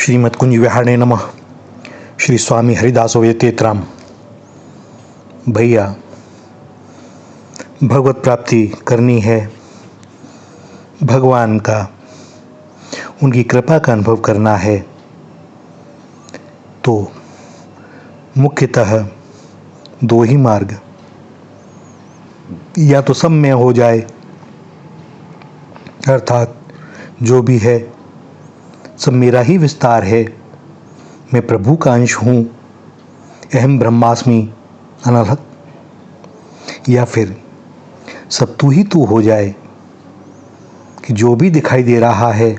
श्रीमद् कुंज विहारणे नमः। श्री स्वामी हरिदासो यतेत्राम। भैया, भगवत प्राप्ति करनी है, भगवान का, उनकी कृपा का अनुभव करना है, तो मुख्यतः दो ही मार्ग, या तो सब में हो जाए, अर्थात जो भी है सब मेरा ही विस्तार है, मैं प्रभु का अंश हूँ, अहम ब्रह्मास्मि अनलहत, या फिर सब तू ही तू हो जाए कि जो भी दिखाई दे रहा है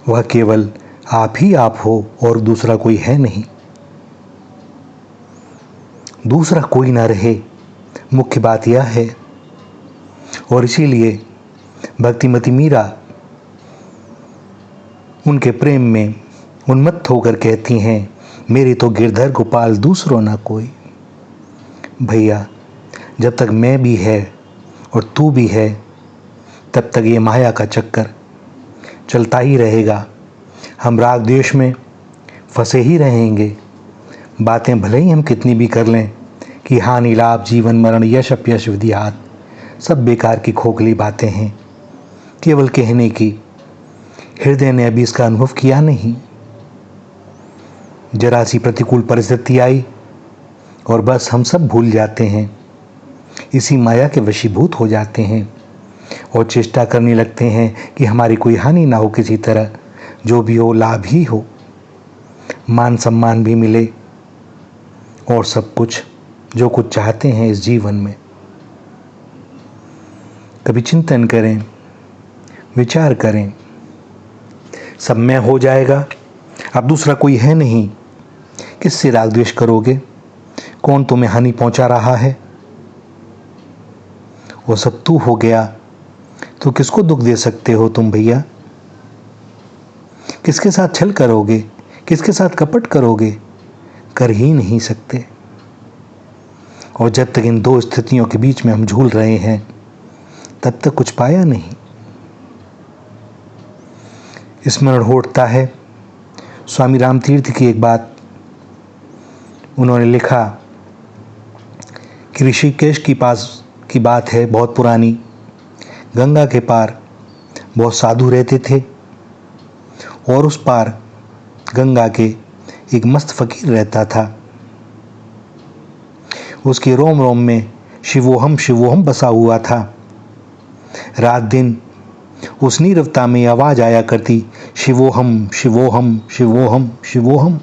वह केवल आप ही आप हो और दूसरा कोई है नहीं, दूसरा कोई ना रहे, मुख्य बात यह है। और इसीलिए भक्तिमती मीरा उनके प्रेम में उन्मत्त होकर कहती हैं, मेरे तो गिरधर गोपाल दूसरो ना कोई। भैया, जब तक मैं भी है और तू भी है तब तक ये माया का चक्कर चलता ही रहेगा। हम राग द्वेष में फंसे ही रहेंगे। बातें भले ही हम कितनी भी कर लें कि हानि लाभ जीवन मरण यश अपयश विधियात, सब बेकार की खोखली बातें हैं, केवल कहने की। हृदय ने अभी इसका अनुभव किया नहीं। जरा सी प्रतिकूल परिस्थिति आई और बस हम सब भूल जाते हैं, इसी माया के वशीभूत हो जाते हैं और चेष्टा करने लगते हैं कि हमारी कोई हानि ना हो किसी तरह, जो भी हो लाभ ही हो, मान सम्मान भी मिले और सब कुछ जो कुछ चाहते हैं इस जीवन में। कभी चिंतन करें, विचार करें, सब में हो जाएगा, अब दूसरा कोई है नहीं, किससे राग द्वेष करोगे? कौन तुम्हें हानि पहुंचा रहा है? वो सब तू हो गया तो किसको दुख दे सकते हो तुम भैया? किसके साथ छल करोगे? किसके साथ कपट करोगे? कर ही नहीं सकते। और जब तक इन दो स्थितियों के बीच में हम झूल रहे हैं तब तक कुछ पाया नहीं। स्मरण होता है स्वामी रामतीर्थ की एक बात, उन्होंने लिखा कि ऋषिकेश की पास की बात है, बहुत पुरानी। गंगा के पार बहुत साधु रहते थे और उस पार गंगा के एक मस्त फकीर रहता था। उसके रोम रोम में शिवोहम शिवोहम बसा हुआ था। रात दिन उस नीरवता में आवाज आया करती, शिवोहम शिवोहम शिवोहम शिवोहम।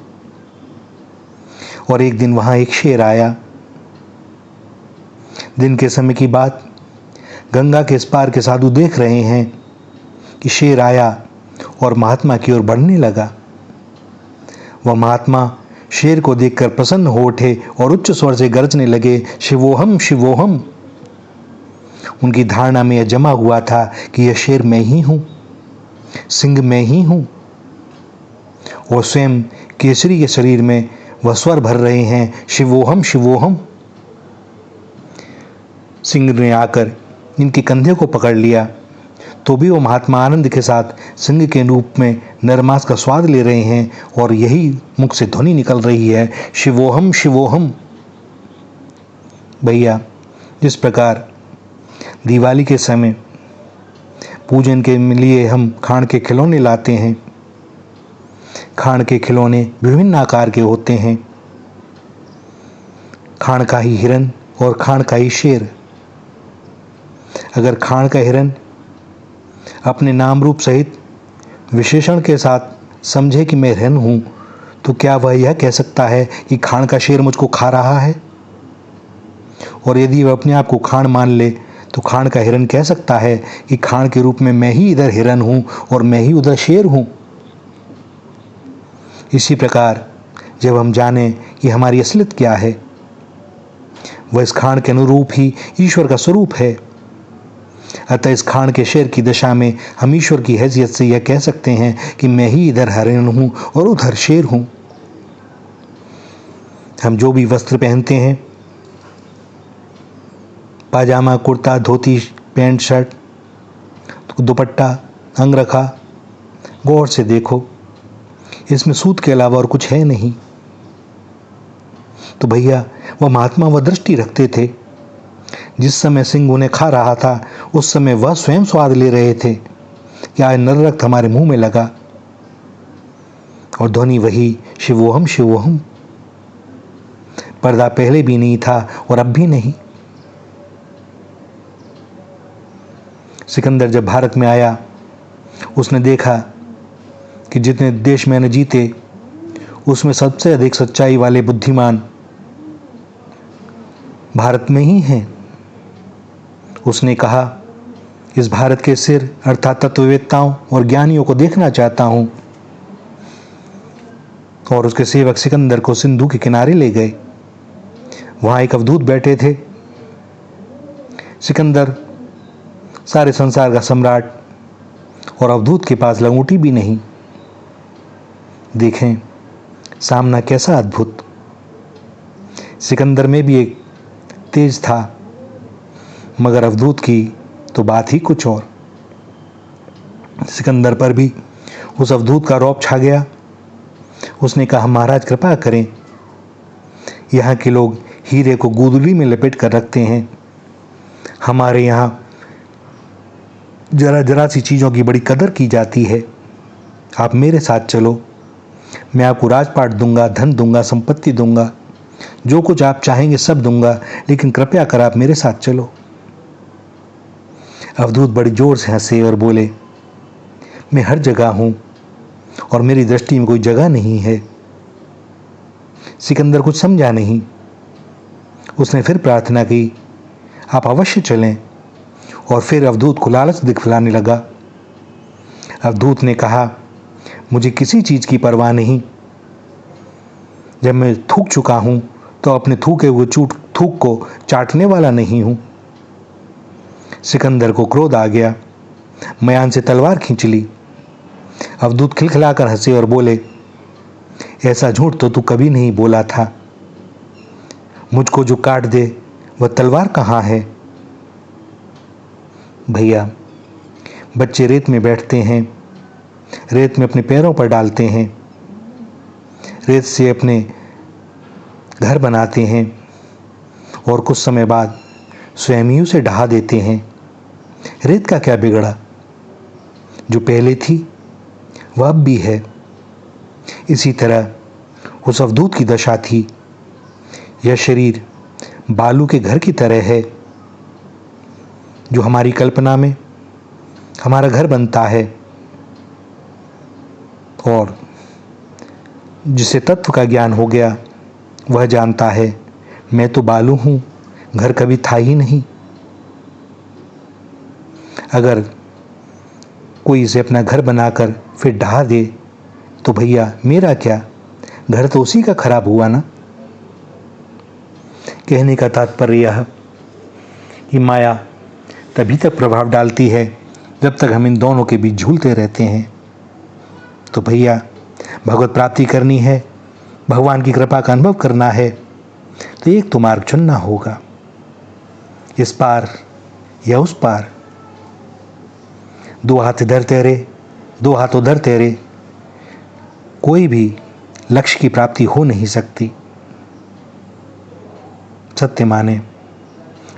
और एक दिन वहां एक शेर आया। दिन के समय की बात, गंगा के इस पार के साधु देख रहे हैं कि शेर आया और महात्मा की ओर बढ़ने लगा। वह महात्मा शेर को देखकर प्रसन्न हो उठे और उच्च स्वर से गरजने लगे, शिवोहम शिवोहम। उनकी धारणा में यह जमा हुआ था कि यह शेर मैं ही हूं, सिंह मैं ही हूं, और स्वयं केसरी के शरीर में वह स्वर भर रहे हैं, शिवोहम शिवोहम। सिंह ने आकर इनके कंधे को पकड़ लिया तो भी वो महात्मा आनंद के साथ सिंह के रूप में नरमांस का स्वाद ले रहे हैं और यही मुख से ध्वनि निकल रही है, शिवोहम शिवोहम। भैया, जिस प्रकार दिवाली के समय पूजन के लिए हम खाण के खिलौने लाते हैं, खाण के खिलौने विभिन्न आकार के होते हैं, खाण का ही हिरन और खाण का ही शेर। अगर खाण का हिरन अपने नाम रूप सहित विशेषण के साथ समझे कि मैं हिरन हूं, तो क्या वह यह कह सकता है कि खाण का शेर मुझको खा रहा है? और यदि वह अपने आप को खाण मान ले तो खाण का हिरन कह सकता है कि खाण के रूप में मैं ही इधर हिरन हूं और मैं ही उधर शेर हूं। इसी प्रकार जब हम जाने कि हमारी असलियत क्या है, वह इस खाण के अनुरूप ही ईश्वर का स्वरूप है, अतः इस खाण के शेर की दशा में हम ईश्वर की हैसियत से यह कह सकते हैं कि मैं ही इधर हिरन हूं और उधर शेर हूं। हम जो भी वस्त्र पहनते हैं, पाजामा कुर्ता धोती पैंट शर्ट दुपट्टा अंगरखा, गौर से देखो इसमें सूद के अलावा और कुछ है नहीं। तो भैया वह महात्मा वह दृष्टि रखते थे। जिस समय सिंह उन्हें खा रहा था उस समय वह स्वयं स्वाद ले रहे थे कि आज नररक्त हमारे मुंह में लगा, और ध्वनि वही शिवोहम शिवोहम। पर्दा पहले भी नहीं था और अब भी नहीं। सिकंदर जब भारत में आया उसने देखा कि जितने देश मैंने जीते उसमें सबसे अधिक सच्चाई वाले बुद्धिमान भारत में ही हैं। उसने कहा, इस भारत के सिर अर्थात तत्ववेत्ताओं और ज्ञानियों को देखना चाहता हूं। और उसके सेवक सिकंदर को सिंधु के किनारे ले गए। वहां एक अवधूत बैठे थे। सिकंदर सारे संसार का सम्राट और अवधूत के पास लंगोटी भी नहीं। देखें सामना कैसा अद्भुत। सिकंदर में भी एक तेज था, मगर अवधूत की तो बात ही कुछ और। सिकंदर पर भी उस अवधूत का रौब छा गया। उसने कहा, महाराज कृपा करें, यहाँ के लोग हीरे को गुदली में लपेट कर रखते हैं। हमारे यहाँ जरा जरा सी चीज़ों की बड़ी कदर की जाती है। आप मेरे साथ चलो, मैं आपको राजपाट दूंगा, धन दूंगा, संपत्ति दूंगा, जो कुछ आप चाहेंगे सब दूंगा, लेकिन कृपया कर आप मेरे साथ चलो। अवधूत बड़ी जोर से हंसे और बोले, मैं हर जगह हूं और मेरी दृष्टि में कोई जगह नहीं है। सिकंदर कुछ समझा नहीं। उसने फिर प्रार्थना की, आप अवश्य चलें, और फिर अवधूत को लालच दिखलाने लगा। अवधूत ने कहा, मुझे किसी चीज की परवाह नहीं। जब मैं थूक चुका हूं तो अपने थूके हुए थूक को चाटने वाला नहीं हूं। सिकंदर को क्रोध आ गया। मयान से तलवार खींच ली। अवधूत खिलखिलाकर हंसे और बोले, ऐसा झूठ तो तू कभी नहीं बोला था। मुझको जो काट दे वह तलवार कहाँ है? भैया बच्चे रेत में बैठते हैं, रेत में अपने पैरों पर डालते हैं, रेत से अपने घर बनाते हैं और कुछ समय बाद स्वयं ही उसे ढहा देते हैं। रेत का क्या बिगड़ा? जो पहले थी वह अब भी है। इसी तरह उस अवधूत की दशा थी। यह शरीर बालू के घर की तरह है, जो हमारी कल्पना में हमारा घर बनता है, और जिसे तत्व का ज्ञान हो गया वह जानता है, मैं तो बालू हूं, घर कभी था ही नहीं। अगर कोई इसे अपना घर बनाकर फिर ढहा दे तो भैया मेरा क्या, घर तो उसी का खराब हुआ ना। कहने का तात्पर्य यह कि माया तभी तक प्रभाव डालती है जब तक हम इन दोनों के बीच झूलते रहते हैं। तो भैया भगवत प्राप्ति करनी है, भगवान की कृपा का अनुभव करना है, तो एक तो मार्ग चुनना होगा, इस पार या उस पार। दो हाथ इधर तेरे, दो हाथ उधर तेरे, कोई भी लक्ष्य की प्राप्ति हो नहीं सकती। सत्य माने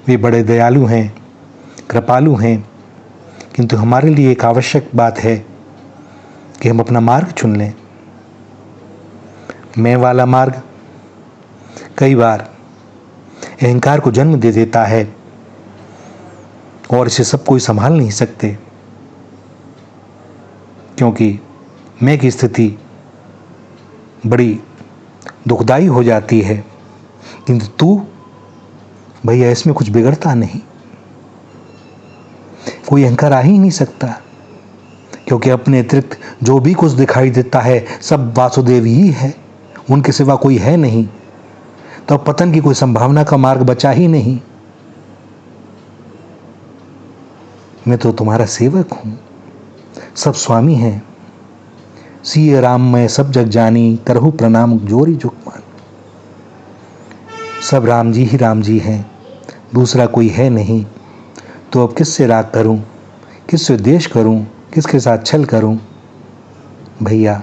वे बड़े दयालु हैं, कृपालु हैं, किंतु हमारे लिए एक आवश्यक बात है कि हम अपना मार्ग चुन लें। मैं वाला मार्ग कई बार अहंकार को जन्म दे देता है और इसे सब कोई संभाल नहीं सकते, क्योंकि मैं की स्थिति बड़ी दुखदाई हो जाती है। किंतु तू भैया इसमें कुछ बिगड़ता नहीं, कोई अहंकार आ ही नहीं सकता, क्योंकि अपने अतिरिक्त जो भी कुछ दिखाई देता है सब वासुदेव ही है, उनके सिवा कोई है नहीं। तो पतन की कोई संभावना का मार्ग बचा ही नहीं। मैं तो तुम्हारा सेवक हूं, सब स्वामी हैं। सिय राम मैं सब जग जानी, करहु प्रणाम जोरी जुगमान। सब राम जी हैं, दूसरा कोई है नहीं। तो अब किससे राग करूं, किससे द्वेष करूं, किसके साथ छल करूं? भैया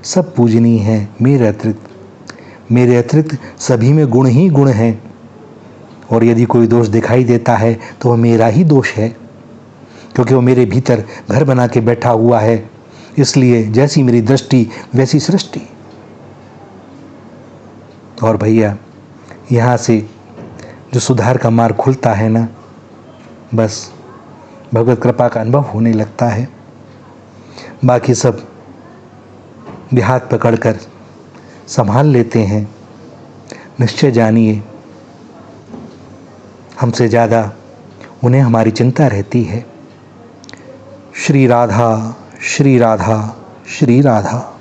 सब पूजनीय हैं मेरे अतिरिक्त सभी में गुण ही गुण हैं। और यदि कोई दोष दिखाई देता है तो वह मेरा ही दोष है, क्योंकि वो मेरे भीतर घर बना के बैठा हुआ है। इसलिए जैसी मेरी दृष्टि वैसी सृष्टि। और भैया, यहाँ से जो सुधार का मार्ग खुलता है ना, बस भगवत कृपा का अनुभव होने लगता है। बाकी सब भी हाथ पकड़कर संभाल लेते हैं। निश्चय जानिए, हमसे ज़्यादा उन्हें हमारी चिंता रहती है। श्री राधा, श्री राधा, श्री राधा।